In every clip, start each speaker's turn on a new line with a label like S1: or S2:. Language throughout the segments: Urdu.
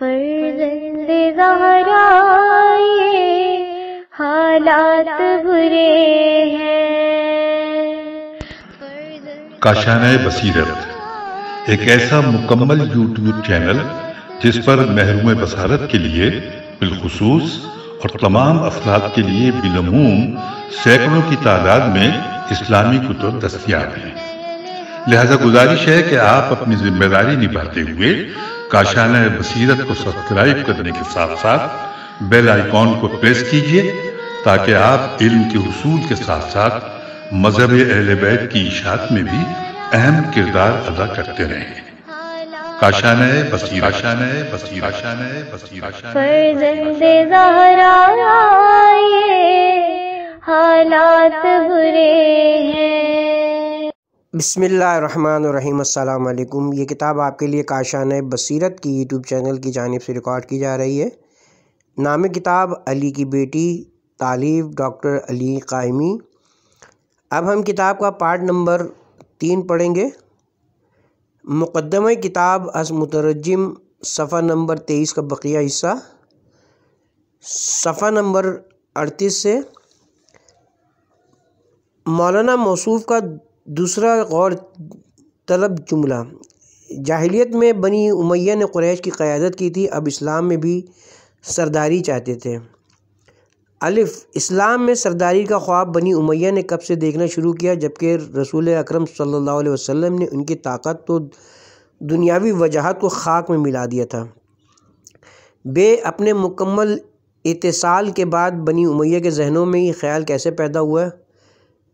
S1: فرزند زہرا یہ حالات برے ہیں۔
S2: کاشانۂ بصیرت ایک ایسا مکمل یوٹیوب چینل جس پر محروم بصارت کے لیے بالخصوص اور تمام افراد کے لیے بالعموم سینکڑوں کی تعداد میں اسلامی کتب دستیاب ہیں۔ لہذا گزارش ہے کہ آپ اپنی ذمہ داری نبھاتے ہوئے کاشانۂ بصیرت کو سبسکرائب کرنے کے ساتھ ساتھ بیل آئیکن کو پریس کیجیے تاکہ آپ علم کے حصول کے ساتھ ساتھ مذہب اہل بیت کی اشاعت میں بھی اہم کردار ادا کرتے رہیں۔ کاشانۂ بصیرت، کاشانۂ بصیرت، کاشانۂ بصیرت۔
S1: فرزند زہرا یہ حالات برے ہیں۔
S3: بسم اللہ الرحمن الرحیم۔ السلام علیکم۔ یہ کتاب آپ کے لیے کاشانۂ بصیرت کی یوٹیوب چینل کی جانب سے ریکارڈ کی جا رہی ہے۔ نام کتاب علی کی بیٹی، تالیف ڈاکٹر علی قائمی۔ اب ہم کتاب کا پارٹ نمبر 3 پڑھیں گے۔ مقدمہ کتاب از مترجم، صفحہ نمبر 23 کا بقیہ حصہ، صفحہ نمبر 38 سے۔ مولانا موصوف کا دوسرا غور طلب جملہ۔ جاہلیت میں بنی امیہ نے قریش کی قیادت کی تھی، اب اسلام میں بھی سرداری چاہتے تھے۔ الف، اسلام میں سرداری کا خواب بنی امیہ نے کب سے دیکھنا شروع کیا جبکہ رسول اکرم صلی اللہ علیہ وسلم نے ان کی طاقت تو دنیاوی وجاہت کو خاک میں ملا دیا تھا۔ بے، اپنے مکمل اتصال کے بعد بنی امیہ کے ذہنوں میں یہ خیال کیسے پیدا ہوا؟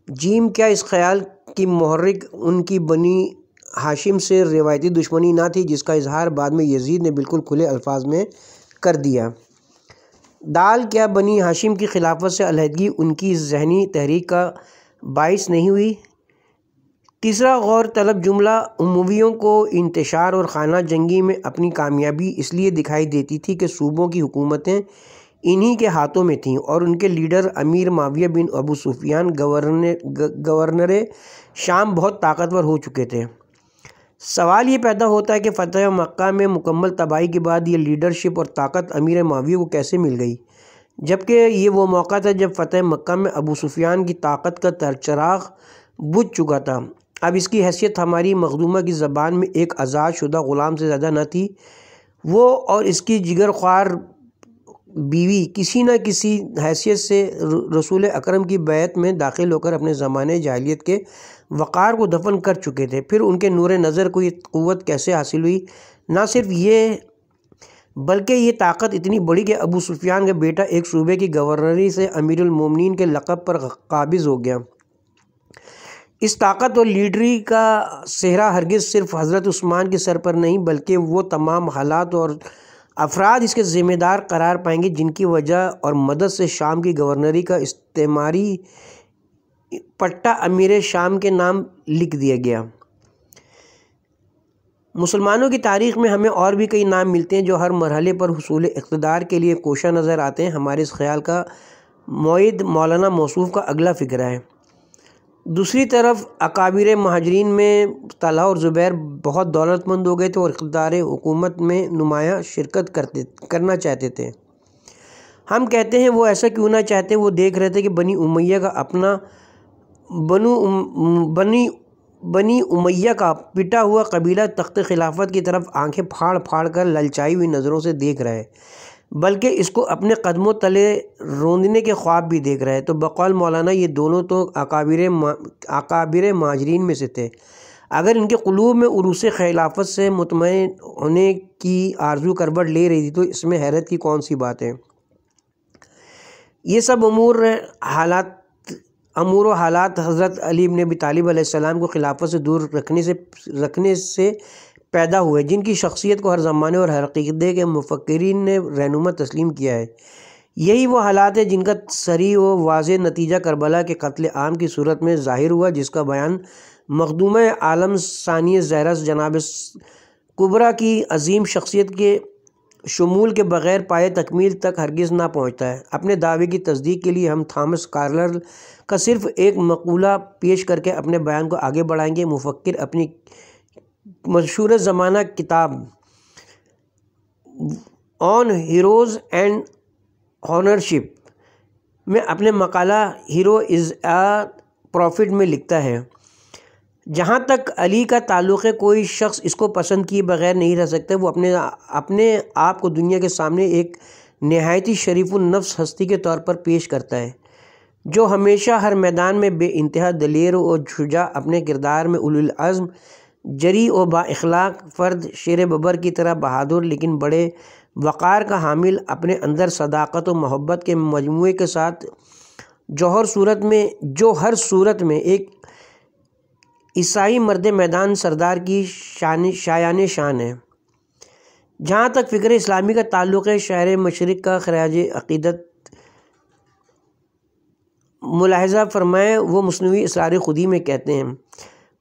S3: جیم، کیا اس خیال کی محرک ان کی بنی ہاشم سے روایتی دشمنی نہ تھی جس کا اظہار بعد میں یزید نے بالکل کھلے الفاظ میں کر دیا؟ دال، کیا بنی ہاشم کی خلافت سے علیحدگی ان کی ذہنی تحریک کا باعث نہیں ہوئی؟ تیسرا غور طلب جملہ، امویوں کو انتشار اور خانہ جنگی میں اپنی کامیابی اس لیے دکھائی دیتی تھی کہ صوبوں کی حکومتیں انہی کے ہاتھوں میں تھیں اور ان کے لیڈر امیر معاویہ بن ابو سفیان گورنر شام بہت طاقتور ہو چکے تھے۔ سوال یہ پیدا ہوتا ہے کہ فتح مکہ میں مکمل تباہی کے بعد یہ لیڈرشپ اور طاقت امیر معاویہ کو کیسے مل گئی، جبکہ یہ وہ موقع تھا جب فتح مکہ میں ابو سفیان کی طاقت کا چراغ بجھ چکا تھا۔ اب اس کی حیثیت ہماری مخدومہ کی زبان میں ایک آزاد شدہ غلام سے زیادہ نہ تھی۔ وہ اور اس کی جگر خوار بیوی کسی نہ کسی حیثیت سے رسول اکرم کی بیعت میں داخل ہو کر اپنے زمانے جاہلیت کے وقار کو دفن کر چکے تھے۔ پھر ان کے نور نظر کو یہ قوت کیسے حاصل ہوئی؟ نہ صرف یہ بلکہ یہ طاقت اتنی بڑی کہ ابو سفیان کا بیٹا ایک صوبے کی گورنری سے امیر المومنین کے لقب پر قابض ہو گیا۔ اس طاقت اور لیڈری کا صحرا ہرگز صرف حضرت عثمان کے سر پر نہیں بلکہ وہ تمام حالات اور افراد اس کے ذمہ دار قرار پائیں گے جن کی وجہ اور مدد سے شام کی گورنری کا استعماری پٹا امیر شام کے نام لکھ دیا گیا۔ مسلمانوں کی تاریخ میں ہمیں اور بھی کئی نام ملتے ہیں جو ہر مرحلے پر حصول اقتدار کے لیے کوشاں نظر آتے ہیں۔ ہمارے اس خیال کا معید مولانا موصوف کا اگلا فقرہ ہے۔ دوسری طرف اکابر مہاجرین میں طلحہ اور زبیر بہت دولت مند ہو گئے تھے اور اقتدار حکومت میں نمایاں شرکت کرنا چاہتے تھے۔ ہم کہتے ہیں وہ ایسا کیوں نہ چاہتے، وہ دیکھ رہے تھے کہ بنی امیہ کا پٹا ہوا قبیلہ تخت خلافت کی طرف آنکھیں پھاڑ پھاڑ کر للچائی ہوئی نظروں سے دیکھ رہا ہے، بلکہ اس کو اپنے قدموں تلے روندنے کے خواب بھی دیکھ رہا ہے۔ تو بقول مولانا یہ دونوں تو اکابر مہاجرین میں سے تھے۔ اگر ان کے قلوب میں عروس خلافت سے مطمئن ہونے کی آرزو کروٹ لے رہی تھی تو اس میں حیرت کی کون سی بات ہے؟ یہ سب امور و حالات حضرت علی بن ابی طالب علیہ السلام کو خلافت سے دور رکھنے سے پیدا ہوئے، جن کی شخصیت کو ہر زمانے اور ہر عقیدے کے مفکرین نے رہنما تسلیم کیا ہے۔ یہی وہ حالات ہیں جن کا صریح و واضح نتیجہ کربلا کے قتل عام کی صورت میں ظاہر ہوا، جس کا بیان مخدومہ عالم ثانی زہرا جناب کبریٰ کی عظیم شخصیت کے شمول کے بغیر پائے تکمیل تک ہرگز نہ پہنچتا ہے۔ اپنے دعوے کی تصدیق کے لیے ہم تھامس کارلائل کا صرف ایک مقولہ پیش کر کے اپنے بیان کو آگے بڑھائیں گے۔ مفکر اپنی مشہور زمانہ کتاب آن ہیروز اینڈ آنرشپ میں اپنے مقالہ ہیرو از اے پروفٹ میں لکھتا ہے، جہاں تک علی کا تعلق ہے کوئی شخص اس کو پسند کیے بغیر نہیں رہ سکتا۔ وہ اپنے آپ کو دنیا کے سامنے ایک نہایت شریف النفس ہستی کے طور پر پیش کرتا ہے، جو ہمیشہ ہر میدان میں بے انتہا دلیر و شجاع، اپنے کردار میں اولو العزم، جری و با اخلاق فرد، شیر ببر کی طرح بہادر لیکن بڑے وقار کا حامل، اپنے اندر صداقت و محبت کے مجموعے کے ساتھ جو ہر صورت میں ایک عیسائی مرد میدان سردار کی شایان شان ہے۔ جہاں تک فکر اسلامی کا تعلق ہے، شاعر مشرق کا خراج عقیدت ملاحظہ فرمائیں، وہ مثنوی اسرار خودی میں کہتے ہیں،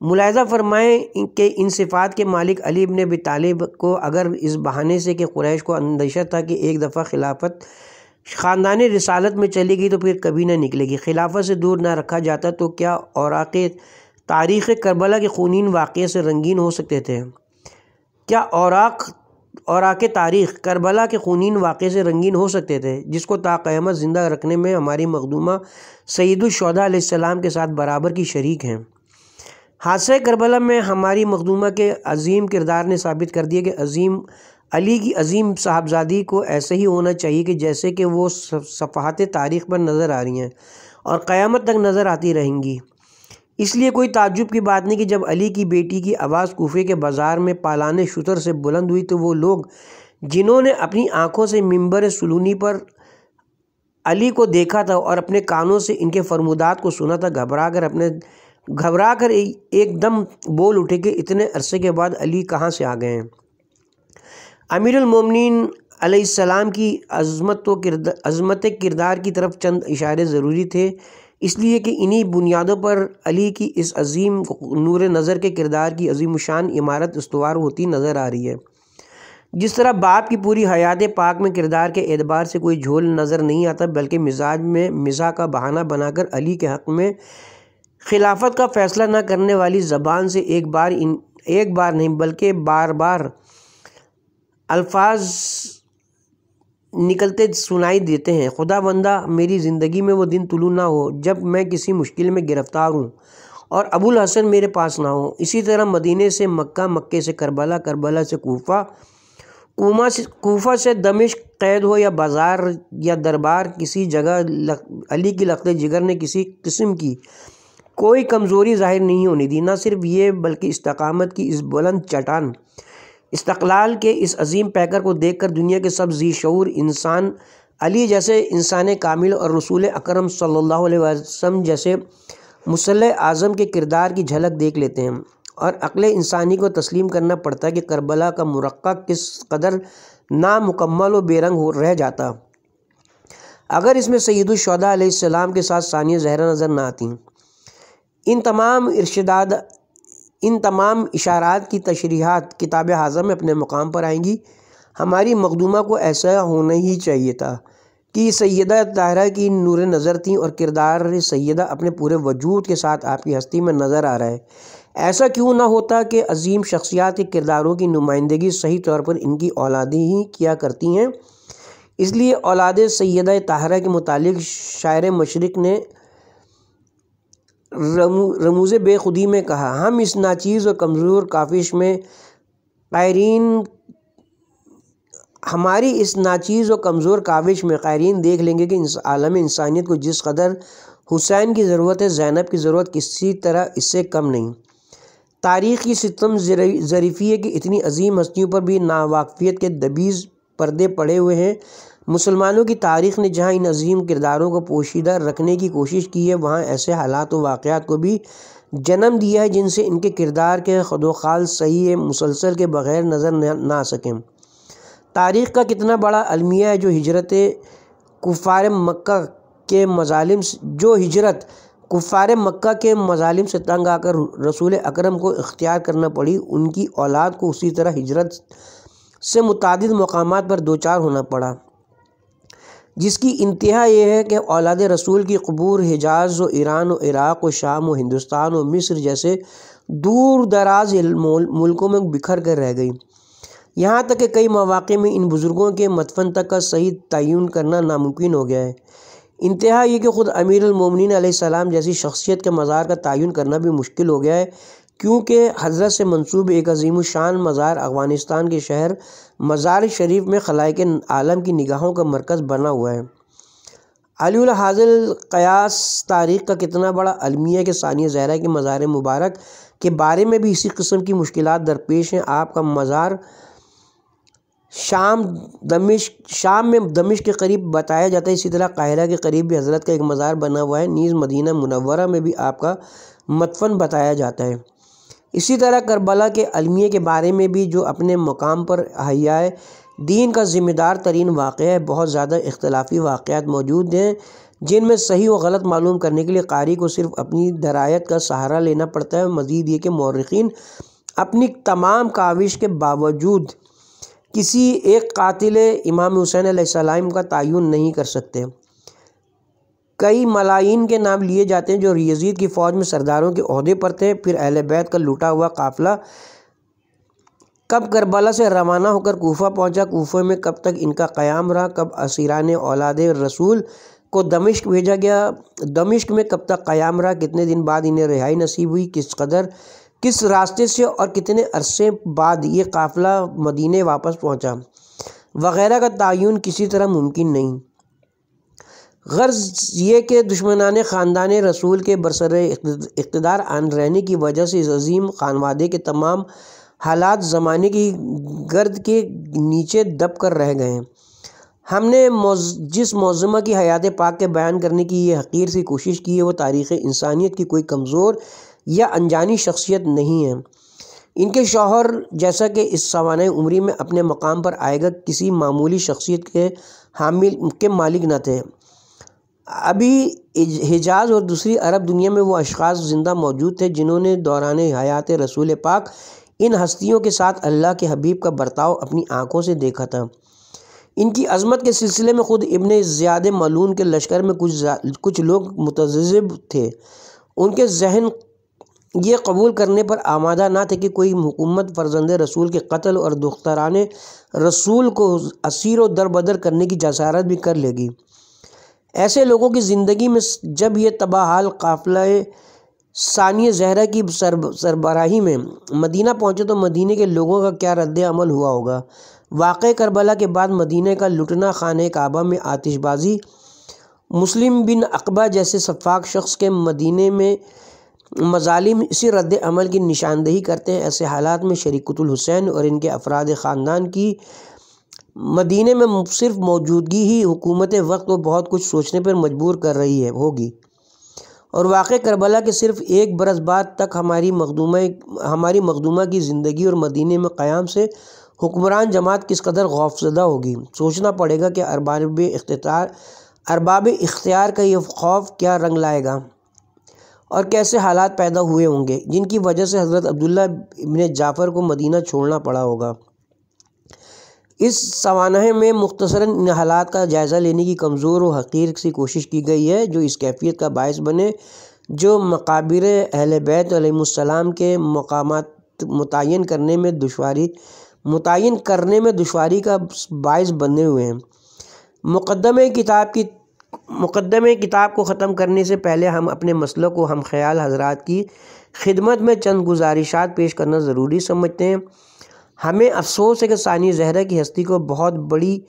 S3: ملاحظہ فرمائیں کہ ان صفات کے مالک علی ابن ابی طالب کو اگر اس بہانے سے کہ قریش کو اندیشہ تھا کہ ایک دفعہ خلافت خاندان رسالت میں چلی گئی تو پھر کبھی نہ نکلے گی، خلافت سے دور نہ رکھا جاتا، تو کیا اوراق تاریخ کربلا کے خونین واقعے سے رنگین ہو سکتے تھے؟ کیا اوراق تاریخ کربلا کے خونین واقعے سے رنگین ہو سکتے تھے، جس کو تا قیامت زندہ رکھنے میں ہماری مخدومہ سید الشہداء علیہ السلام کے ساتھ برابر کی شریک ہیں؟ حادثہ کربلا میں ہماری مخدومہ کے عظیم کردار نے ثابت کر دیا کہ علی کی عظیم صاحبزادی کو ایسے ہی ہونا چاہیے کہ جیسے کہ وہ صفحات تاریخ پر نظر آ رہی ہیں اور قیامت تک نظر آتی رہیں گی۔ اس لیے کوئی تعجب کی بات نہیں کہ جب علی کی بیٹی کی آواز کوفے کے بازار میں پالان شتر سے بلند ہوئی تو وہ لوگ جنہوں نے اپنی آنکھوں سے منبر سلونی پر علی کو دیکھا تھا اور اپنے کانوں سے ان کے فرمودات کو سنا تھا، گھبرا کر ایک دم بول اٹھے کہ اتنے عرصے کے بعد علی کہاں سے آ گئے ہیں۔ امیر المومنین علیہ السلام کی عظمت کردار کی طرف چند اشارے ضروری تھے، اس لیے کہ انہی بنیادوں پر علی کی اس عظیم نور نظر کے کردار کی عظیم شان عمارت استوار ہوتی نظر آ رہی ہے۔ جس طرح باپ کی پوری حیات پاک میں کردار کے اعتبار سے کوئی جھول نظر نہیں آتا، بلکہ مزاج میں مزاح کا بہانہ بنا کر علی کے حق میں خلافت کا فیصلہ نہ کرنے والی زبان سے ایک بار نہیں بلکہ بار بار الفاظ نکلتے سنائی دیتے ہیں، خدا بندہ میری زندگی میں وہ دن طلوع نہ ہو جب میں کسی مشکل میں گرفتار ہوں اور ابو الحسن میرے پاس نہ ہو۔ اسی طرح مدینے سے مکہ، مکے سے کربلا، کربلا سے کوفہ سے دمشق، قید ہو یا بازار یا دربار، کسی جگہ علی کی لخت جگر نے کسی قسم کی کوئی کمزوری ظاہر نہیں ہونے دی۔ نہ صرف یہ بلکہ استقامت کی اس بلند چٹان، استقلال کے اس عظیم پیکر کو دیکھ کر دنیا کے سب ذی شعور انسان علی جیسے انسان کامل اور رسول اکرم صلی اللہ علیہ وسلم جیسے مسلح اعظم کے کردار کی جھلک دیکھ لیتے ہیں، اور عقل انسانی کو تسلیم کرنا پڑتا ہے کہ کربلا کا مرقع کس قدر نامکمل و بے رنگ رہ جاتا اگر اس میں سید الشہداء علیہ السلام کے ساتھ ثانیہ زہرا نظر نہ آتی۔ ان تمام اشارات کی تشریحات کتاب حاضر میں اپنے مقام پر آئیں گی۔ ہماری مخدومہ کو ایسا ہونا ہی چاہیے تھا کہ سیدہ طاہرہ کی نور نظر تھیں اور کردار سیدہ اپنے پورے وجود کے ساتھ آپ کی ہستی میں نظر آ رہا ہے۔ ایسا کیوں نہ ہوتا کہ عظیم شخصیات کے کرداروں کی نمائندگی صحیح طور پر ان کی اولادیں ہی کیا کرتی ہیں۔ اس لیے اولاد سیدہ طاہرہ کے متعلق شاعر مشرق نے رموز بے خودی میں کہا، ہم اس ناچیز و کمزور کاوش میں قائرین دیکھ لیں گے کہ عالم انسانیت کو جس قدر حسین کی ضرورت ہے، زینب کی ضرورت کسی طرح اس سے کم نہیں۔ تاریخ کی ستم ظریفی ہے کہ اتنی عظیم ہستیوں پر بھی ناواقفیت کے دبیز پردے پڑے ہوئے ہیں۔ مسلمانوں کی تاریخ نے جہاں ان عظیم کرداروں کو پوشیدہ رکھنے کی کوشش کی ہے، وہاں ایسے حالات و واقعات کو بھی جنم دیا ہے جن سے ان کے کردار کے خد و خال صحیح مسلسل کے بغیر نظر نہ آ سکیں۔ تاریخ کا کتنا بڑا المیہ ہے جو ہجرت کفار مکہ کے مظالم سے تنگ آ کر رسول اکرم کو اختیار کرنا پڑی، ان کی اولاد کو اسی طرح ہجرت سے متعدد مقامات پر دوچار ہونا پڑا، جس کی انتہا یہ ہے کہ اولاد رسول کی قبور حجاز و ایران و عراق و شام و ہندوستان و مصر جیسے دور دراز ملکوں میں بکھر کر رہ گئی۔ یہاں تک کہ کئی مواقع میں ان بزرگوں کے مدفن تک کا صحیح تعین کرنا ناممکن ہو گیا ہے۔ انتہا یہ کہ خود امیر المومنین علیہ السلام جیسی شخصیت کے مزار کا تعین کرنا بھی مشکل ہو گیا ہے، کیونکہ حضرت سے منسوب ایک عظیم الشان مزار افغانستان کے شہر مزار شریف میں خلائق عالم کی نگاہوں کا مرکز بنا ہوا ہے۔ علی الحاضر قیاس تاریخ کا کتنا بڑا المیہ ہے کہ ثانیہ زہرا کے مزار مبارک کے بارے میں بھی اسی قسم کی مشکلات درپیش ہیں۔ آپ کا مزار شام میں دمشق کے قریب بتایا جاتا ہے، اسی طرح قاہرہ کے قریب بھی حضرت کا ایک مزار بنا ہوا ہے، نیز مدینہ منورہ میں بھی آپ کا مدفن بتایا جاتا ہے۔ اسی طرح کربلا کے المیہ کے بارے میں بھی، جو اپنے مقام پر احیاء دین کا ذمہ دار ترین واقعہ ہے، بہت زیادہ اختلافی واقعات موجود ہیں جن میں صحیح و غلط معلوم کرنے کے لیے قاری کو صرف اپنی درایت کا سہارا لینا پڑتا ہے۔ مزید یہ کہ مورخین اپنی تمام کاوش کے باوجود کسی ایک قاتل امام حسین علیہ السلام کا تعین نہیں کر سکتے۔ کئی ملائین کے نام لیے جاتے ہیں جو یزید کی فوج میں سرداروں کے عہدے پر تھے۔ پھر اہل بیت کا لوٹا ہوا قافلہ کب کربلا سے روانہ ہو کر کوفہ پہنچا، کوفہ میں کب تک ان کا قیام رہا، کب اسیران اولاد رسول کو دمشق بھیجا گیا، دمشق میں کب تک قیام رہا، کتنے دن بعد انہیں رہائی نصیب ہوئی، کس راستے سے اور کتنے عرصے بعد یہ قافلہ مدینے واپس پہنچا وغیرہ کا تعین کسی طرح ممکن نہیں۔ غرض یہ کہ دشمنان خاندان رسول کے برسر اقتدار آن رہنے کی وجہ سے اس عظیم خانوادے کے تمام حالات زمانے کی گرد کے نیچے دب کر رہ گئے ہیں۔ ہم نے جس معظمہ کی حیات پاک کے بیان کرنے کی یہ حقیر سی کوشش کی ہے، وہ تاریخ انسانیت کی کوئی کمزور یا انجانی شخصیت نہیں ہے۔ ان کے شوہر جیسا کہ اس سوانح عمری میں اپنے مقام پر آئے گا کسی معمولی شخصیت کے مالک نہ تھے۔ ابھی حجاز اور دوسری عرب دنیا میں وہ اشخاص زندہ موجود تھے جنہوں نے دوران حیات رسول پاک ان ہستیوں کے ساتھ اللہ کے حبیب کا برتاؤ اپنی آنکھوں سے دیکھا تھا۔ ان کی عظمت کے سلسلے میں خود ابن زیاد ملعون کے لشکر میں کچھ لوگ متذبذب تھے۔ ان کے ذہن یہ قبول کرنے پر آمادہ نہ تھے کہ کوئی حکومت فرزند رسول کے قتل اور دختران رسول کو اسیر و دربدر کرنے کی جسارت بھی کر لے گی۔ ایسے لوگوں کی زندگی میں جب یہ تباہ حال قافلہ ثانیہ زہرا کی سربراہی میں مدینہ پہنچے تو مدینہ کے لوگوں کا کیا رد عمل ہوا ہوگا۔ واقع کربلا کے بعد مدینہ کا لٹنا، خانہ کعبہ میں آتش بازی، مسلم بن عقبہ جیسے سفاک شخص کے مدینہ میں مظالم اسی رد عمل کی نشاندہی کرتے ہیں۔ ایسے حالات میں شریعت الحسین اور ان کے افراد خاندان کی مدینہ میں صرف موجودگی ہی حکومت وقت کو بہت کچھ سوچنے پر مجبور کر رہی ہوگی، اور واقع کربلا کے صرف ایک برس بعد تک ہماری مخدومہ کی زندگی اور مدینہ میں قیام سے حکمران جماعت کس قدر خوفزدہ ہوگی۔ سوچنا پڑے گا کہ ارباب اختیار کا یہ خوف کیا رنگ لائے گا اور کیسے حالات پیدا ہوئے ہوں گے جن کی وجہ سے حضرت عبداللہ ابن جعفر کو مدینہ چھوڑنا پڑا ہوگا۔ اس سوانح میں مختصراً ان حالات کا جائزہ لینے کی کمزور و حقیر سی کوشش کی گئی ہے جو اس کیفیت کا باعث بنے جو مقابر اہل بیت علیہم السلام کے مقامات متعین کرنے میں دشواری کا باعث بنے ہوئے ہیں۔ مقدمہ کتاب کو ختم کرنے سے پہلے ہم اپنے مسلک و ہم خیال حضرات کی خدمت میں چند گزارشات پیش کرنا ضروری سمجھتے ہیں۔ ہمیں افسوس ہے کہ ثانیہ زہرا کی ہستی کو بہت بڑی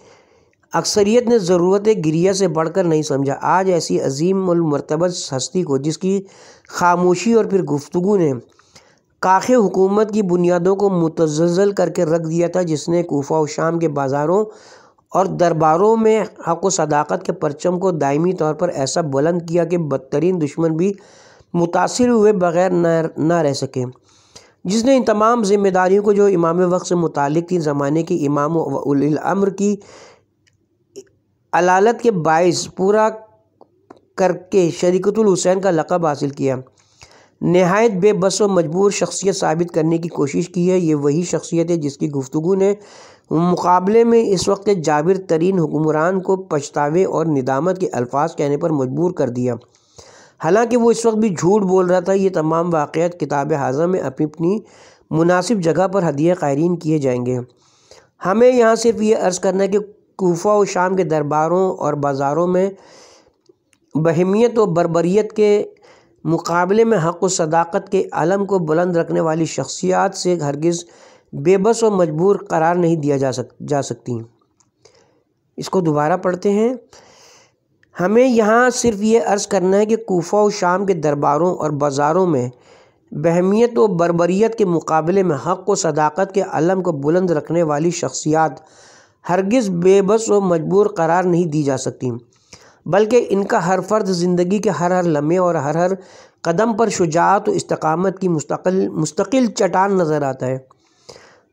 S3: اکثریت نے ضرورت گریہ سے بڑھ کر نہیں سمجھا۔ آج ایسی عظیم المرتبہ ہستی کو، جس کی خاموشی اور پھر گفتگو نے کاخ حکومت کی بنیادوں کو متزلزل کر کے رکھ دیا تھا، جس نے کوفہ و شام کے بازاروں اور درباروں میں حق و صداقت کے پرچم کو دائمی طور پر ایسا بلند کیا کہ بدترین دشمن بھی متاثر ہوئے بغیر نہ رہ سکے، جس نے ان تمام ذمہ داریوں کو جو امام وقت سے متعلق تھی زمانے کے امام و اولی الامر کی علالت کے باعث پورا کر کے شریعت الحسین کا لقب حاصل کیا، نہایت بے بس و مجبور شخصیت ثابت کرنے کی کوشش کی ہے۔ یہ وہی شخصیت ہے جس کی گفتگو نے مقابلے میں اس وقت جابر ترین حکمران کو پچھتاوے اور ندامت کے الفاظ کہنے پر مجبور کر دیا، حالانکہ وہ اس وقت بھی جھوٹ بول رہا تھا۔ یہ تمام واقعات کتاب حاضہ میں اپنی مناسب جگہ پر ہدیہ قائرین کیے جائیں گے۔ ہمیں یہاں صرف یہ عرض کرنا ہے کہ کوفہ و شام کے درباروں اور بازاروں میں بہیمیت و بربریت کے مقابلے میں حق و صداقت کے علم کو بلند رکھنے والی شخصیات سے ہرگز بے بس و مجبور قرار نہیں دیا جا سکتی۔ اس کو دوبارہ پڑھتے ہیں۔ ہمیں یہاں صرف یہ عرض کرنا ہے کہ کوفہ و شام کے درباروں اور بازاروں میں بہیمیت و بربریت کے مقابلے میں حق و صداقت کے علم کو بلند رکھنے والی شخصیات ہرگز بے بس و مجبور قرار نہیں دی جا سکتی، بلکہ ان کا ہر فرد زندگی کے ہر لمحے اور ہر قدم پر شجاعت و استقامت کی مستقل چٹان نظر آتا ہے۔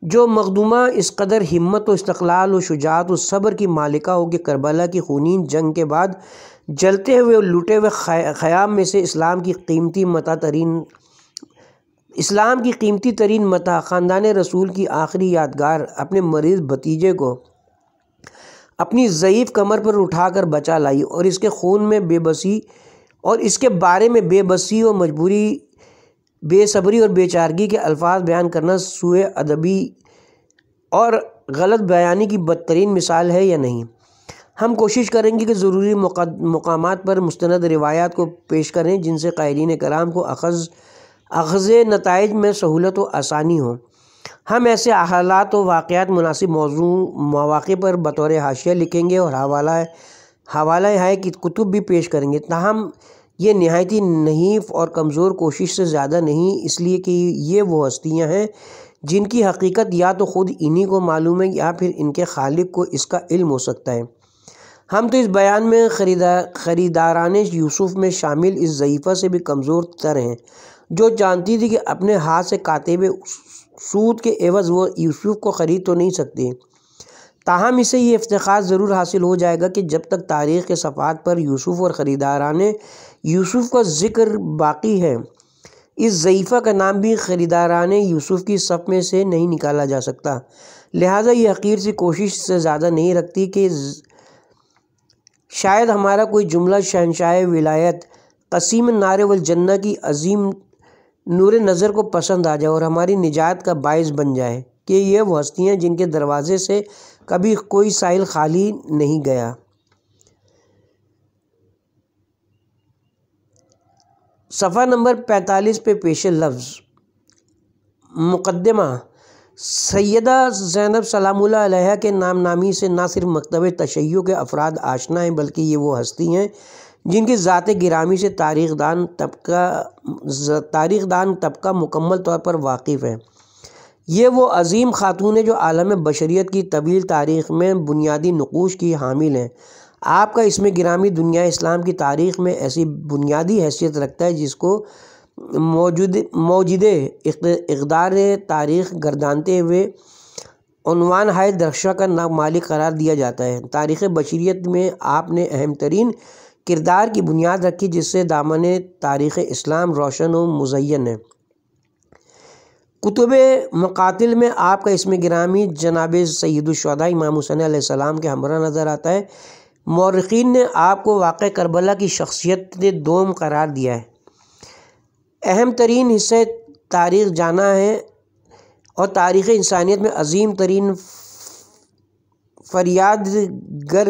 S3: جو مخدومہ اس قدر ہمت و استقلال و شجاعت و صبر کی مالکہ ہو کہ کربلا کی خونین جنگ کے بعد جلتے ہوئے اور لوٹے ہوئے خیام میں سے اسلام کی قیمتی ترین متاع خاندان رسول کی آخری یادگار اپنے مریض بھتیجے کو اپنی ضعیف کمر پر اٹھا کر بچا لائی، اور اس کے خون میں بے بسی اور اس کے بارے میں بے بسی و مجبوری، بے صبری اور بے چارگی کے الفاظ بیان کرنا سوء ادبی اور غلط بیانی کی بدترین مثال ہے یا نہیں؟ ہم کوشش کریں گے کہ ضروری مقامات پر مستند روایات کو پیش کریں جن سے قائلین کرام کو اخذ نتائج میں سہولت و آسانی ہو۔ ہم ایسے حالات و واقعات مناسب مواقع پر بطور حاشیہ لکھیں گے اور حوالہ ہے کہ کتب بھی پیش کریں گے، تاہم یہ نہایتی نحیف اور کمزور کوشش سے زیادہ نہیں، اس لیے کہ یہ وہ ہستیاں ہیں جن کی حقیقت یا تو خود انہی کو معلوم ہے یا پھر ان کے خالق کو اس کا علم ہو سکتا ہے۔ ہم تو اس بیان میں خریداران یوسف میں شامل اس ضعیفہ سے بھی کمزور تر ہیں، جو جانتی تھی کہ اپنے ہاتھ سے کاتے ہوئے سود کے عوض وہ یوسف کو خرید تو نہیں سکتے، تاہم اسے یہ افتخار ضرور حاصل ہو جائے گا کہ جب تک تاریخ کے صفحات پر یوسف اور خریداران یوسف کا ذکر باقی ہے، اس ضعیفہ کا نام بھی خریداران یوسف کی صف میں سے نہیں نکالا جا سکتا۔ لہٰذا یہ حقیر سی کوشش سے زیادہ نہیں رکھتی کہ شاید ہمارا کوئی جملہ شہنشاہ ولایت قسیم نار والجنہ کی عظیم نور نظر کو پسند آ جائے اور ہماری نجات کا باعث بن جائے کہ یہ وہ ہستیاں جن کے دروازے سے کبھی کوئی سائل خالی نہیں گیا۔ صفحہ نمبر 45 پہ پیش لفظ مقدمہ۔ سیدہ زینب سلام اللہ علیہا کے نام نامی سے نہ صرف مکتب تشیع کے افراد آشنا ہیں، بلکہ یہ وہ ہستی ہیں جن کی ذات گرامی سے تاریخ دان طبقہ مکمل طور پر واقف ہے۔ یہ وہ عظیم خاتون ہے جو عالم بشریت کی طویل تاریخ میں بنیادی نقوش کی حامل ہیں۔ آپ کا اسم گرامی دنیا اسلام کی تاریخ میں ایسی بنیادی حیثیت رکھتا ہے جس کو موجود اقدار تاریخ گردانتے ہوئے عنوان ہائے درخشاں کا مالک قرار دیا جاتا ہے۔ تاریخ بشریت میں آپ نے اہم ترین کردار کی بنیاد رکھی جس سے دامن تاریخ اسلام روشن و مزین ہے۔ کتب مقاتل میں آپ کا اسم گرامی جناب سید الشہداء امام حسین علیہ السلام کے ہمراہ نظر آتا ہے۔ مورخین نے آپ کو واقع کربلا کی شخصیت دوم قرار دیا ہے۔ اہم ترین حصہ تاریخ جانا ہے اور تاریخ انسانیت میں عظیم ترین فریاد گر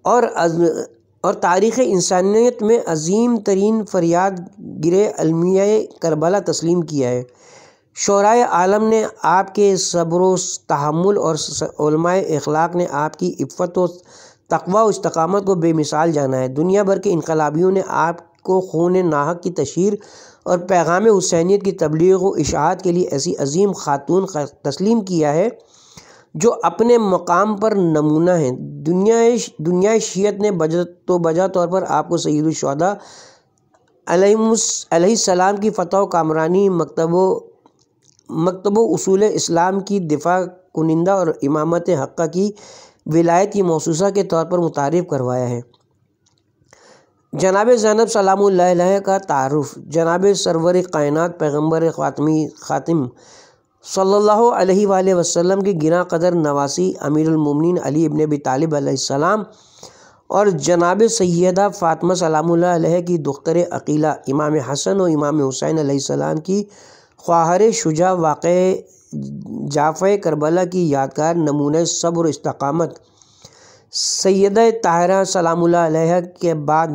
S3: اور تاریخ انسانیت میں عظیم ترین فریاد گر علمیہ کربلا تسلیم کیا ہے۔ شعراء عالم نے آپ کے صبر و تحمل اور علماء اخلاق نے آپ کی عفت و تقوی و استقامت کو بے مثال جانا ہے۔ دنیا بھر کے انقلابیوں نے آپ کو خون ناحق کی تشہیر اور پیغام حسینیت کی تبلیغ و اشاعت کے لیے ایسی عظیم خاتون تسلیم کیا ہے جو اپنے مقام پر نمونہ ہیں۔ دنیا شیعت نے بجا طور پر آپ کو سید الشہداء علیہ السلام کی فتح و کامرانی، مکتب و اصول اسلام کی دفاع کنندہ اور امامت حقہ کی ولایت کی موسوسہ کے طور پر متعارف کروایا ہے۔ جناب زینب سلام اللہ علیہ کا تعارف۔ جناب سرور کائنات پیغمبر خاتم صلی اللہ علیہ وآلہ وسلم کے گراں قدر نواسی امیر المومنین علی ابن ابی طالب علیہ السلام اور جناب سیدہ فاطمہ سلام اللہ علیہ کی دختر عقیلہ امام حسن و امام حسین علیہ السلام کی خواہر شجاع واقع جعفر کربلا کی یادگار نمونہ صبر و استقامت سیدہ طاہرہ سلام اللہ علیہ کے بعد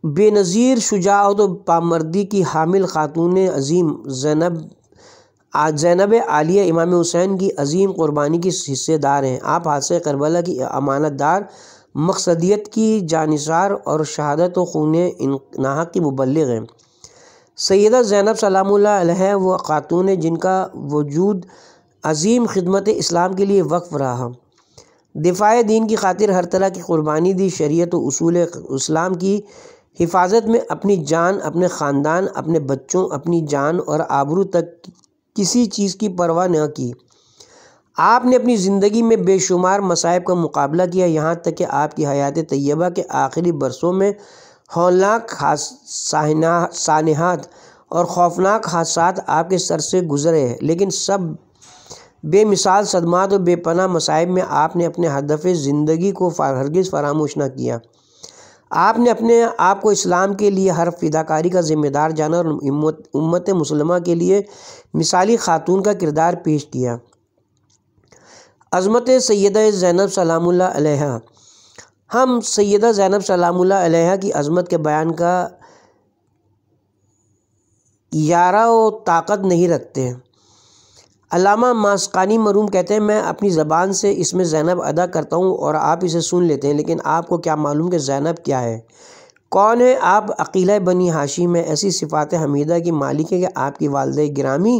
S3: بے نظیر شجاعت و پامردی کی حامل خاتون عظیم زینب عالیہ امام حسین کی عظیم قربانی کی حصے دار ہیں۔ آپ حادثہ کربلا کی امانت دار، مقصدیت کی جانثار اور شہادت و خون ناحق کی مبلغ ہیں۔ سیدہ زینب سلام اللہ علیہ وہ خاتون ہیں جن کا وجود عظیم خدمت اسلام کے لیے وقف رہا، دفاع دین کی خاطر ہر طرح کی قربانی دی، شریعت و اصول اسلام کی حفاظت میں اپنی جان، اپنے خاندان، اپنے بچوں، اپنی جان اور آبرو تک کسی چیز کی پرواہ نہ کی۔ آپ نے اپنی زندگی میں بے شمار مصائب کا مقابلہ کیا، یہاں تک کہ آپ کی حیات طیبہ کے آخری برسوں میں ہولناک سانحات اور خوفناک حادثات آپ کے سر سے گزرے، لیکن سب بے مثال صدمات و بے پناہ مصائب میں آپ نے اپنے ہدف زندگی کو ہرگز فراموش نہ کیا۔ آپ نے اپنے آپ کو اسلام کے لیے ہر فداکاری کا ذمہ دار جانا اور امت مسلمہ کے لیے مثالی خاتون کا کردار پیش کیا۔ عظمت سیدہ زینب سلام اللہ علیہ۔ ہم سیدہ زینب سلام اللہ علیہ کی عظمت کے بیان کا یارہ و طاقت نہیں رکھتے۔ علامہ ماسقانی مرحوم کہتے ہیں، میں اپنی زبان سے اس میں زینب ادا کرتا ہوں اور آپ اسے سن لیتے ہیں، لیکن آپ کو کیا معلوم کہ زینب کیا ہے، کون ہے آپ؟ عقیلہ بنی ہاشم میں ایسی صفات حمیدہ کی مالک ہے کہ آپ کی والدہ گرامی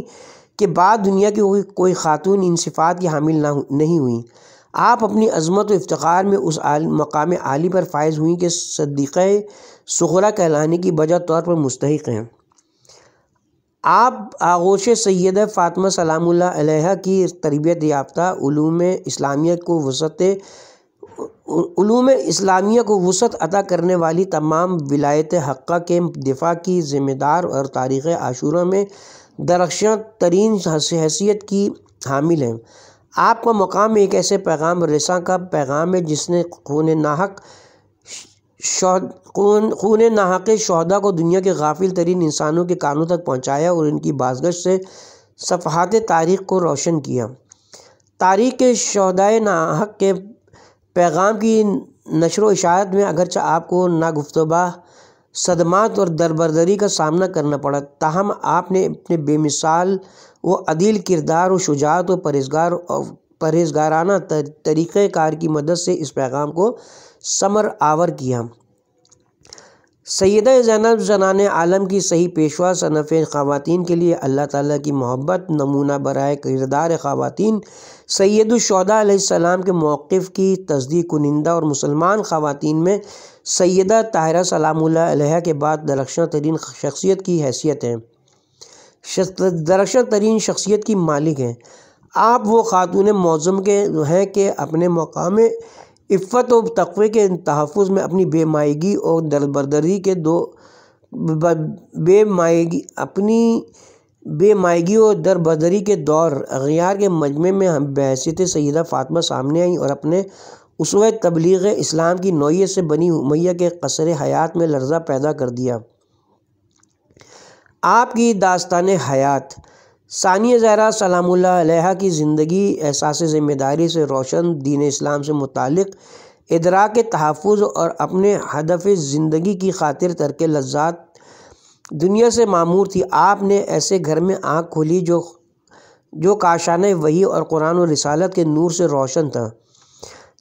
S3: کے بعد دنیا کی کوئی خاتون ان صفات کی حامل نہیں ہوئی۔ آپ اپنی عظمت و افتخار میں اس مقام عالی پر فائز ہوئی کہ صدیقہ صغریٰ کہلانے کی بجا طور پر مستحق ہیں۔ آپ آغوش سیدہ فاطمہ سلام اللہ علیہ کی تربیت یافتہ علوم اسلامیہ کو وسعت عطا کرنے والی تمام ولایت حقہ کے دفاع کی ذمہ دار اور تاریخ عاشورہ میں درخشاں ترین حیثیت کی حامل ہیں۔ آپ کا مقام ایک ایسے پیغام رساں کا پیغام ہے جس نے خون ناحق شہداء کو دنیا کے غافل ترین انسانوں کے کانوں تک پہنچایا اور ان کی بازگشت سے صفحات تاریخ کو روشن کیا۔ تاریخ کے شہدائے ناحق کے پیغام کی نشر و اشاعت میں اگرچہ آپ کو ناگفتبہ صدمات اور دربدری کا سامنا کرنا پڑا، تاہم آپ نے اپنے بے مثال و عدیل کردار و شجاعت و پرہیزگارانہ طریقہ کار کی مدد سے اس پیغام کو ثمر آور کیا۔ سیدہ زینب زنان عالم کی صحیح پیشوا صنف خواتین کے لیے اللہ تعالیٰ کی محبت، نمونہ برائے کردار خواتین، سید الشہداء علیہ السلام کے موقف کی تصدیق کنندہ اور مسلمان خواتین میں سیدہ طاہرہ سلام اللہ علیہ کے بعد درخشاں ترین شخصیت کی حیثیت ہے، درخشاں ترین شخصیت کی مالک ہیں۔ آپ وہ خاتون معظم کے ہیں کہ اپنے مقام عفت و تقوی کے تحفظ میں اپنی بے مائگی اور دربدری کے دور اغیار کے مجمع میں ہم بحیثیت سیدہ فاطمہ سامنے آئیں اور اپنے اسوہ تبلیغ اسلام کی نوعیت سے بنی امیہ کے قصر حیات میں لرزہ پیدا کر دیا۔ آپ کی داستان حیات۔ ثانیہ زہرا سلام اللہ علیہ کی زندگی احساس ذمہ داری سے روشن، دین اسلام سے متعلق ادراک تحفظ اور اپنے ہدف زندگی کی خاطر ترک لذات دنیا سے معمور تھی۔ آپ نے ایسے گھر میں آنکھ کھولی جو کاشانہ وحی اور قرآن و رسالت کے نور سے روشن تھا،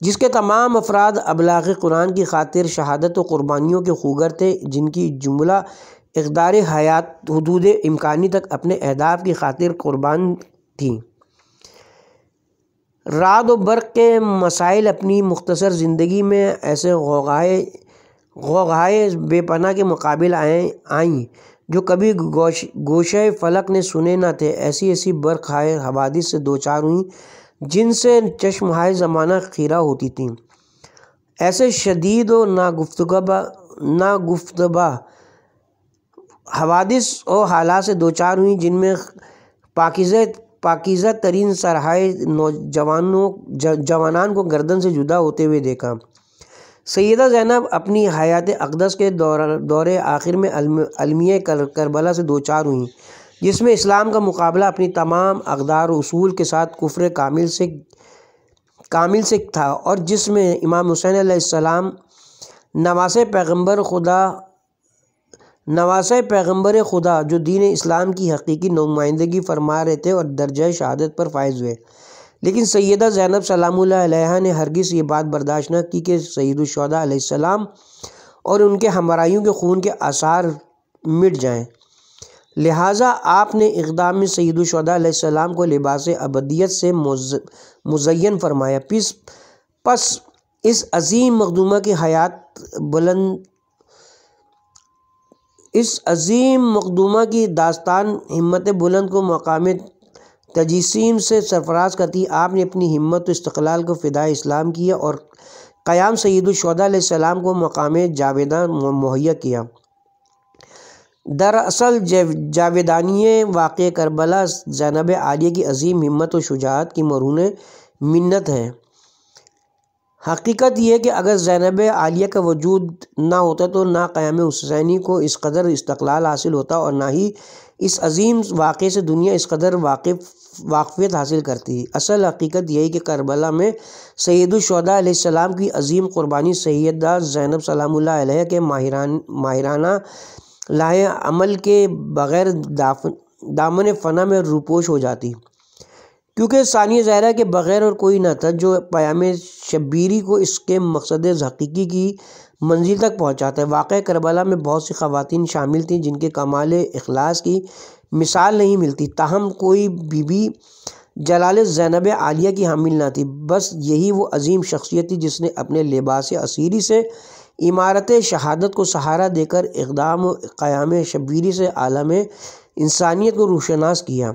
S3: جس کے تمام افراد ابلاغ قرآن کی خاطر شہادت و قربانیوں کے خوگر تھے، جن کی جملہ اقدار حیات حدود امکانی تک اپنے اہداف کی خاطر قربان تھیں۔ رعد و برق کے مسائل اپنی مختصر زندگی میں ایسے غوغائے بے پناہ کے مقابل آئیں جو کبھی گوشہ فلک نے سنے نہ تھے، ایسی برق ہائے حوادث سے دوچار ہوئیں جن سے چشم ہائے زمانہ خیرہ ہوتی تھیں، ایسے شدید و ناگفتبہ حوادث و حالات سے دوچار ہوئیں جن میں پاکیزہ ترین سرہائے جوانان کو گردن سے جدا ہوتے ہوئے دیکھا۔ سیدہ زینب اپنی حیات اقدس کے دور آخر میں المیہ کربلا سے دوچار ہوئیں، جس میں اسلام کا مقابلہ اپنی تمام اقدار و اصول کے ساتھ کفر کامل سے تھا، اور جس میں امام حسین علیہ السلام نواسۂ پیغمبر خدا جو دین اسلام کی حقیقی نمائندگی فرما رہے تھے اور درجہ شہادت پر فائز ہوئے، لیکن سیدہ زینب سلام اللہ علیہا نے ہرگز یہ بات برداشت نہ کی کہ سید الشہداء علیہ السلام اور ان کے ہمراہیوں کے خون کے آثار مٹ جائیں۔ لہٰذا آپ نے اقدام میں سید الشہداء علیہ السلام کو لباس ابدیت سے مزین فرمایا۔ پس اس عظیم مخدومہ کی داستان ہمت بلند کو مقام تجسیم سے سرفراز کرتی۔ آپ نے اپنی ہمت و استقلال کو فدائے اسلام کیا اور قیام سید الشہداء علیہ السلام کو مقام جاویداں مہیا کیا۔ دراصل جاویدانی واقعہ کربلا زینب عالیہ کی عظیم ہمت و شجاعت کی مرہون منت ہے۔ حقیقت یہ ہے کہ اگر زینب عالیہ کا وجود نہ ہوتا تو نہ قیام حسینی کو اس قدر استقلال حاصل ہوتا اور نہ ہی اس عظیم واقعے سے دنیا اس قدر واقفیت حاصل کرتی۔ اصل حقیقت یہی کہ کربلا میں سید الشہداء علیہ السلام کی عظیم قربانی سیدہ زینب سلام اللہ علیہ کے ماہرانہ لاہ عمل کے بغیر دامن فنا میں روپوش ہو جاتی، کیونکہ ثانیہ زہرا کے بغیر اور کوئی نہ تھا جو پیام شبیری کو اس کے مقصد حقیقی کی منزل تک پہنچاتا ہے۔ واقعہ کربلا میں بہت سی خواتین شامل تھیں جن کے کمال اخلاص کی مثال نہیں ملتی، تاہم کوئی بی جلال زینب عالیہ کی حامل نہ تھی۔ بس یہی وہ عظیم شخصیت تھی جس نے اپنے لباس اسیری سے عمارت شہادت کو سہارا دے کر اقدام و قیام شبیری سے عالم انسانیت کو روشناس کیا۔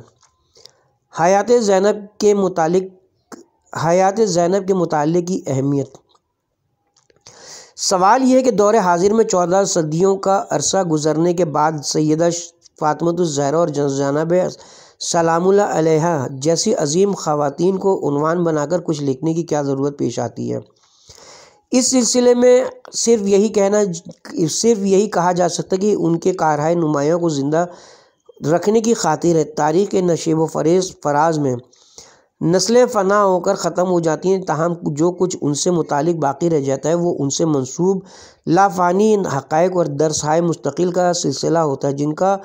S3: حیات زینب کے مطالعے کی اہمیت۔ سوال یہ ہے کہ دور حاضر میں 14 صدیوں کا عرصہ گزرنے کے بعد سیدہ فاطمۃ الزہرا اور زینب سلام اللہ علیہا جیسی عظیم خواتین کو عنوان بنا کر کچھ لکھنے کی کیا ضرورت پیش آتی ہے؟ اس سلسلے میں صرف یہی کہا جا سکتا ہے کہ ان کے کارہائے نمایاں کو زندہ رکھنے کی خاطر ہے۔ تاریخ کے نشیب و فراز میں نسلیں فنا ہو کر ختم ہو جاتی ہیں، تاہم جو کچھ ان سے متعلق باقی رہ جاتا ہے وہ ان سے منسوب لافانی حقائق اور درسہائے مستقل کا سلسلہ ہوتا ہے، جن کا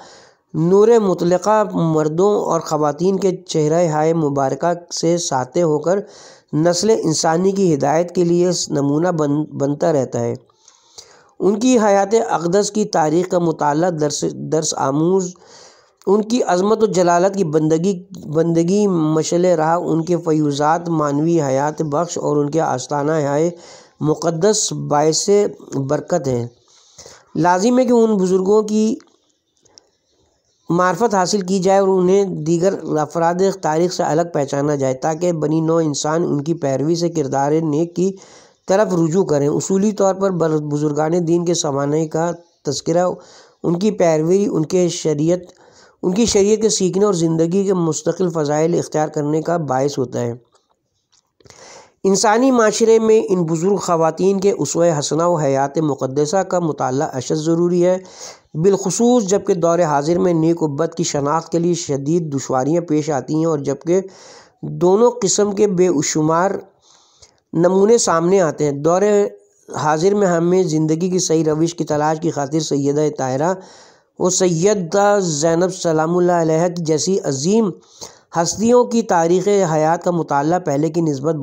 S3: نور مطلقہ مردوں اور خواتین کے چہرہ ہائے مبارکہ سے ساطع ہو کر نسل انسانی کی ہدایت کے لیے نمونہ بنتا رہتا ہے۔ ان کی حیات اقدس کی تاریخ کا مطالعہ درس آموز، ان کی عظمت و جلالت کی بندگی مشعل راہ، ان کے فیوزات معنوی حیات بخش اور ان کے آستانہ ہائے مقدس باعث برکت ہیں۔ لازم ہے کہ ان بزرگوں کی معرفت حاصل کی جائے اور انہیں دیگر افراد تاریخ سے الگ پہچانا جائے تاکہ بنی نوع انسان ان کی پیروی سے کردار نیک کی طرف رجوع کریں۔ اصولی طور پر بزرگان دین کے سوانح کا تذکرہ ان کی پیروی ان کی شریعت کے سیکھنے اور زندگی کے مستقل فضائل اختیار کرنے کا باعث ہوتا ہے۔ انسانی معاشرے میں ان بزرگ خواتین کے اسوہ حسنہ و حیات مقدسہ کا مطالعہ اشد ضروری ہے، بالخصوص جبکہ دور حاضر میں نیک و بد کی شناخت کے لیے شدید دشواریاں پیش آتی ہیں اور جبکہ دونوں قسم کے بے شمار نمونے سامنے آتے ہیں۔ دور حاضر میں ہمیں زندگی کی صحیح روش کی تلاش کی خاطر سیدہ طاہرہ و سیدہ زینب سلام اللہ علیہ کی جیسی عظیم ہستیوں کی تاریخ حیات کا مطالعہ پہلے کی نسبت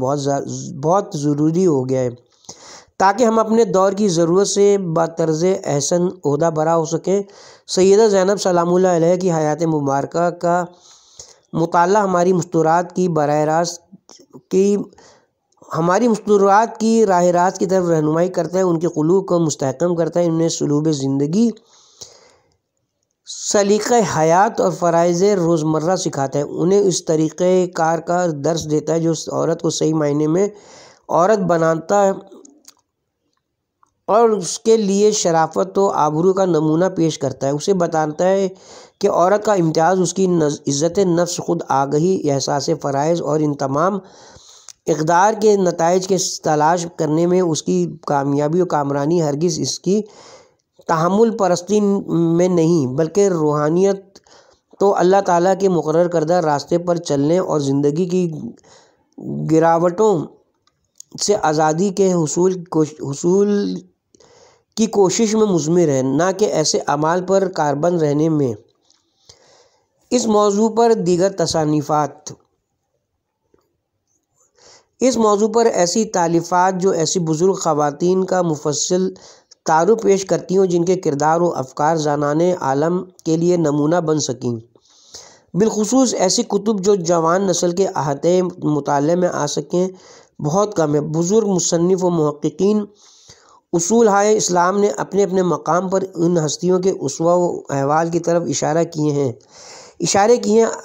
S3: بہت ضروری ہو گیا ہے تاکہ ہم اپنے دور کی ضرورت سے بطرز احسن عہدہ برا ہو سکیں۔ سیدہ زینب سلام اللہ علیہ کی حیات مبارکہ کا مطالعہ ہماری مستورات کی راہ راست کی طرف رہنمائی کرتا ہے، ان کے قلوب کو مستحکم کرتا ہے، انہیں اسلوب زندگی، سلیقہ حیات اور فرائض روزمرہ سکھاتا ہے، انہیں اس طریقہ کار کا درس دیتا ہے جو عورت کو صحیح معنی میں عورت بناتا ہے اور اس کے لیے شرافت و آبرو کا نمونہ پیش کرتا ہے، اسے بتاتا ہے کہ عورت کا امتیاز اس کی عزت نفس، خود آگہی، احساس فرائض اور ان تمام اقدار کے نتائج کے تلاش کرنے میں اس کی کامیابی و کامرانی ہرگز اس کی تحمل پرستی میں نہیں بلکہ روحانیت تو اللہ تعالیٰ کے مقرر کردہ راستے پر چلنے اور زندگی کی گراوٹوں سے آزادی کے حصول کی کوشش میں مضمر ہے، نہ کہ ایسے اعمال پر کاربند رہنے میں۔ اس موضوع پر ایسی تالیفات جو ایسی بزرگ خواتین کا مفصل تعارف پیش کرتی ہوں جن کے کردار و افکار زنانِ عالم کے لیے نمونہ بن سکیں، بالخصوص ایسی کتب جو جوان نسل کے احاطے مطالعے میں آ سکیں، بہت کم ہے۔ بزرگ مصنف و محققین اصولہائے اسلام نے اپنے اپنے مقام پر ان ہستیوں کے اسوہ و احوال کی طرف اشارے کیے ہیں۔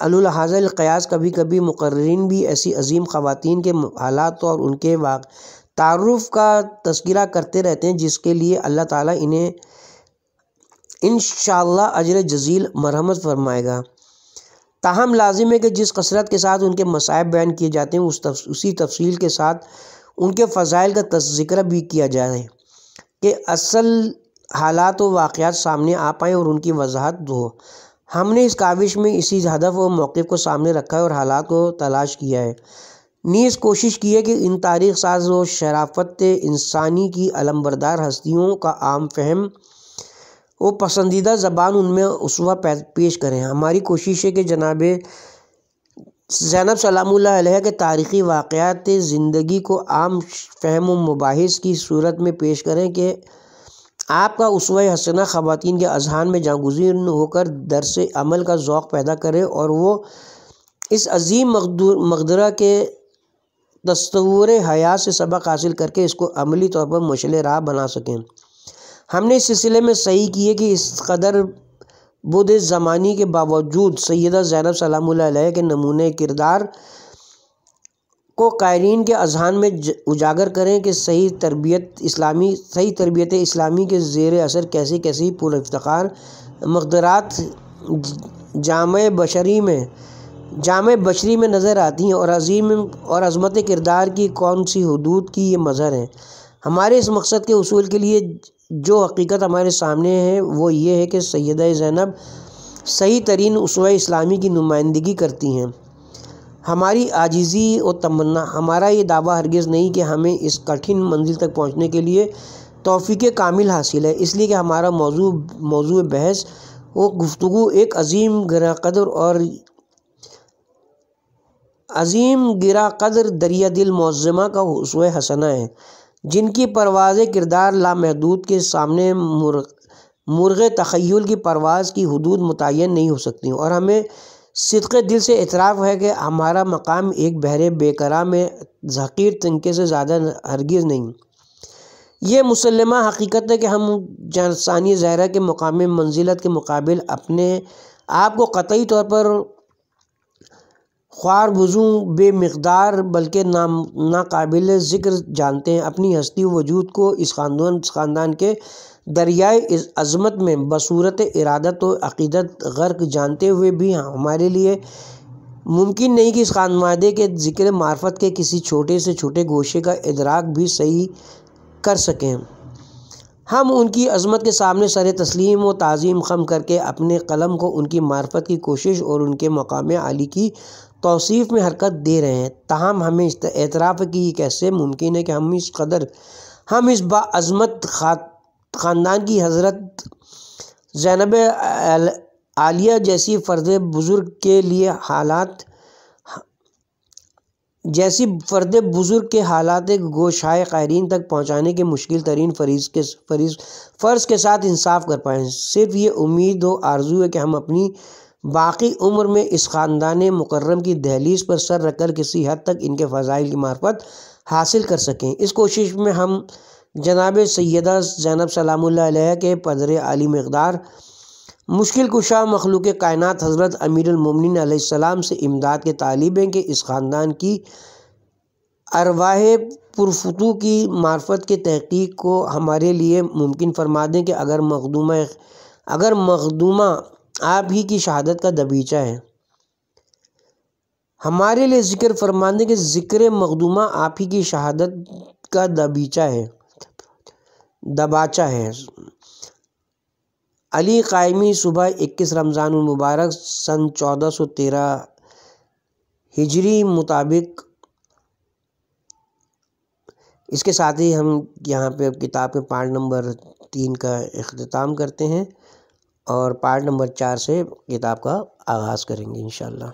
S3: علی لحاظ القیاس کبھی کبھی مقررین بھی ایسی عظیم خواتین کے حالات اور ان کے تعارف کا تذکرہ کرتے رہتے ہیں، جس کے لیے اللہ تعالیٰ انہیں انشاءاللہ اجر جزیل مرحمت فرمائے گا۔ تاہم لازم ہے کہ جس کثرت کے ساتھ ان کے مصائب بیان کیے جاتے ہیں اسی تفصیل کے ساتھ ان کے فضائل کا تذکرہ بھی کیا جائے کہ اصل حالات و واقعات سامنے آ پائیں اور ان کی وضاحت ہو۔ ہم نے اس کاوش میں اسی ہدف و موقف کو سامنے رکھا ہے اور حالات کو تلاش کیا ہے، نیز کوشش کی ہے کہ ان تاریخ ساز و شرافت انسانی کی علمبردار ہستیوں کا عام فہم و پسندیدہ زبان ان میں اسوہ پیش کریں۔ ہماری کوشش ہے کہ جناب زینب سلام اللہ علیہ کے تاریخی واقعات زندگی کو عام فہم و مباحث کی صورت میں پیش کریں کہ آپ کا اسوہ حسنہ خواتین کے اذہان میں جاگزین ہو کر درس عمل کا ذوق پیدا کرے اور وہ اس عظیم مقدرہ کے تصور حیات سے سبق حاصل کر کے اس کو عملی طور پر مشعل راہ بنا سکیں۔ ہم نے اس سلسلے میں صحیح کی ہے کہ اس قدر بعد زمانی کے باوجود سیدہ زینب سلام اللہ علیہ کے نمونۂ کردار کو قائرین کے اذہان میں اجاگر کریں کہ صحیح تربیت اسلامی کے زیر اثر کیسی کیسی پر افتخار مقدرات جامع بشری میں نظر آتی ہیں اور عظمت کردار کی کون سی حدود کی یہ مظہر ہیں۔ ہمارے اس مقصد کے حصول کے لیے جو حقیقت ہمارے سامنے ہے وہ یہ ہے کہ سیدہ زینب صحیح ترین اسوہ اسلامی کی نمائندگی کرتی ہیں۔ ہماری عاجزی و تمنا، ہمارا یہ دعویٰ ہرگز نہیں کہ ہمیں اس کٹھن منزل تک پہنچنے کے لیے توفیق کامل حاصل ہے، اس لیے کہ ہمارا موضوع بحث و گفتگو ایک عظیم گرا قدر دریا دل معظمہ کا اسوہ حسنہ ہے، جن کی پرواز کردار لامحدود کے سامنے مرغ تخیل کی پرواز کی حدود متعین نہیں ہو سکتی، اور ہمیں صدق دل سے اعتراف ہے کہ ہمارا مقام ایک بحر بیکراں میں حقیر تنکے سے زیادہ ہرگز نہیں۔ یہ مسلمہ حقیقت ہے کہ ہم ثانی زہرہ کے مقام منزلت کے مقابل اپنے آپ کو قطعی طور پر خوار بزوں بے مقدار بلکہ ناقابل ذکر جانتے ہیں۔ اپنی ہستی وجود کو اس خاندان کے دریائے عظمت میں بصورت ارادت و عقیدت غرق جانتے ہوئے بھی ہمارے لیے ممکن نہیں کہ اس خاندان کے ذکر معرفت کے کسی چھوٹے سے چھوٹے گوشے کا ادراک بھی صحیح کر سکیں۔ ہم ان کی عظمت کے سامنے سر تسلیم و تعظیم خم کر کے اپنے قلم کو ان کی معرفت کی کوشش اور ان کے مقام عالی کی توصیف میں حرکت دے رہے ہیں۔ تاہم ہمیں اعتراف ہے کہ یہ کیسے ممکن ہے کہ ہم اس باعظمت خاندان کی حضرت زینب عالیہ جیسی فرد بزرگ کے حالات گوشائے قائرین تک پہنچانے کے مشکل ترین فرض کے ساتھ انصاف کر پائیں۔ صرف یہ امید و آرزو ہے کہ ہم اپنی باقی عمر میں اس خاندان مکرم کی دہلیز پر سر رکھ کر کسی حد تک ان کے فضائل کی معرفت حاصل کر سکیں۔ اس کوشش میں ہم جناب سیدہ زینب سلام اللہ علیہ کے پدر عالی مقدار مشکل کشا مخلوق کائنات حضرت امیر المومنین علیہ السلام سے امداد کے طالب ہیں کہ اس خاندان کی ارواح پرفتوح کی معرفت کے تحقیق کو ہمارے لیے ممکن فرما دیں کہ اگر مخدومہ آپ ہی کی شہادت کا دبیچہ ہے، ہمارے لیے ذکر فرما دیں کہ ذکر مخدومہ آپ ہی کی شہادت کا دباچہ ہے۔ علی قائمی صبح 21 رمضان المبارک سن 1413 ہجری مطابق۔ اس کے ساتھ ہی ہم یہاں پہ کتاب کے پارٹ نمبر 3 کا اختتام کرتے ہیں اور پارٹ نمبر 4 سے کتاب کا آغاز کریں گے انشاءاللہ۔